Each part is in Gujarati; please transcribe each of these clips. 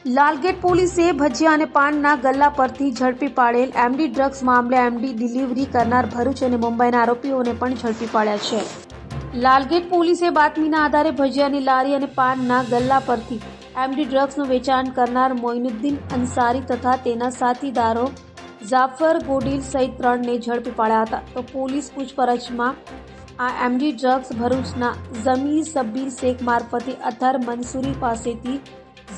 લાલગેટ પોલીસે ભજીયા અને પાનના ગલ્લા પરથી ઝડપી પાડેલ એમડી ડ્રગ્સ મામલે એમડી ડિલિવરી કરનાર ભરૂચ અને મુંબઈના આરોપીઓને પણ ઝડપી પાડ્યા છે। લાલગેટ પોલીસે બાતમીના આધારે ભજીયાની લારી અને પાનના ગલ્લા પરથી એમડી ડ્રગ્સનું વેચાણ કરનાર મોઇનુદ્દીન અંસારી તથા તેના સાથીદારો જાફર ગોડિલ સહિત 3ને ઝડપી પાડ્યા હતા। તો પોલીસ પૂછપરછમાં આ એમડી ડ્રગ્સ ભરૂચના ઝમીર સબ્બીર શેખ મારફતે અથર મંસૂરી પાસેથી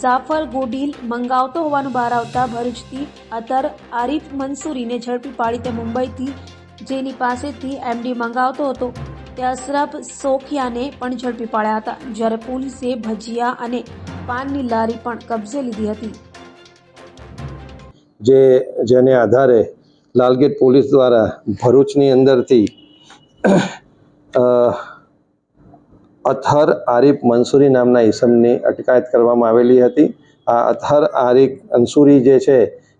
જાફર ગોડિલ મંગાવતો હોવાનું બહાર આવતા ભરૂચથી અથર આરિફ મંસૂરીને ઝડપી પાડી તે મુંબઈથી જેની પાસેથી એમડી મંગાવતો હતો તે અશરફ સોખિયાને પણ ઝડપી પાડ્યા હતા, જ્યારે પોલીસે ભજીયા અને પાનની લારી પણ કબજે લીધી હતી। જેને આધારે લાલગેટ પોલીસ દ્વારા ભરૂચની અંદરથી અથર આરિફ મંસૂરી નામના ઈસમની અટકાયત કરવામાં આવેલી હતી। આ અથર આરિફ મંસૂરી જે છે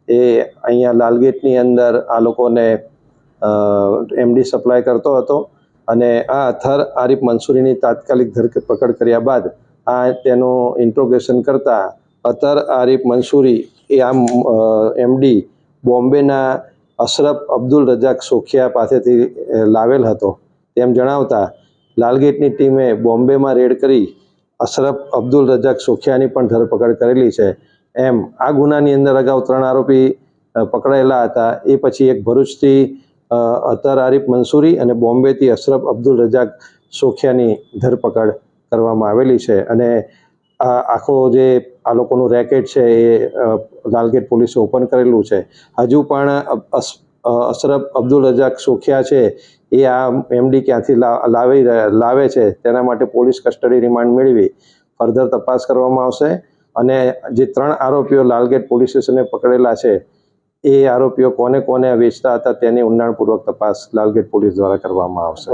એ અહીંયા લાલગેટની અંદર આ લોકોને એમડી સપ્લાય કરતો હતો અને આ અથર આરિફ મંસૂરીની તાત્કાલિક ધરપકડ કર્યા બાદ તેનું ઇન્ટ્રોગેશન કરતા અથર આરિફ મંસૂરી એ આ એમડી બોમ્બેના અશરફ અબ્દુલ રજાક સોખિયા પાસેથી લાવેલ હતો તેમ જણાવતા લાલગેટની ટીમે બોમ્બેમાં રેડ કરી અશરફ અબ્દુલ રજાક સોખિયાની પણ ધરપકડ કરેલી છે। એમ આ ગુનાની અંદર અગાઉ 3 આરોપી પકડાયેલા હતા। એ પછી એક ભરૂચથી અથર આરિફ મંસૂરી અને બોમ્બેથી અશરફ અબ્દુલ રજાક સોખિયાની ધરપકડ કરવામાં આવેલી છે અને આખો જે આ લોકોનું રેકેટ છે એ લાલગેટ પોલીસે ઓપન કરેલું છે। હજુ પણ અશરફ અબ્દુલ રજાક સોખિયા છે એ આ એમડી ક્યાંથી લાવે છે તેના માટે પોલીસ કસ્ટડી રિમાન્ડ મેળવી ફર્ધર તપાસ કરવામાં આવશે અને જે 3 આરોપીઓ લાલગેટ પોલીસ સ્ટેશને પકડેલા છે એ આરોપીઓ કોને વેચતા હતા તેની ઊંડાણપૂર્વક તપાસ લાલગેટ પોલીસ દ્વારા કરવામાં આવશે।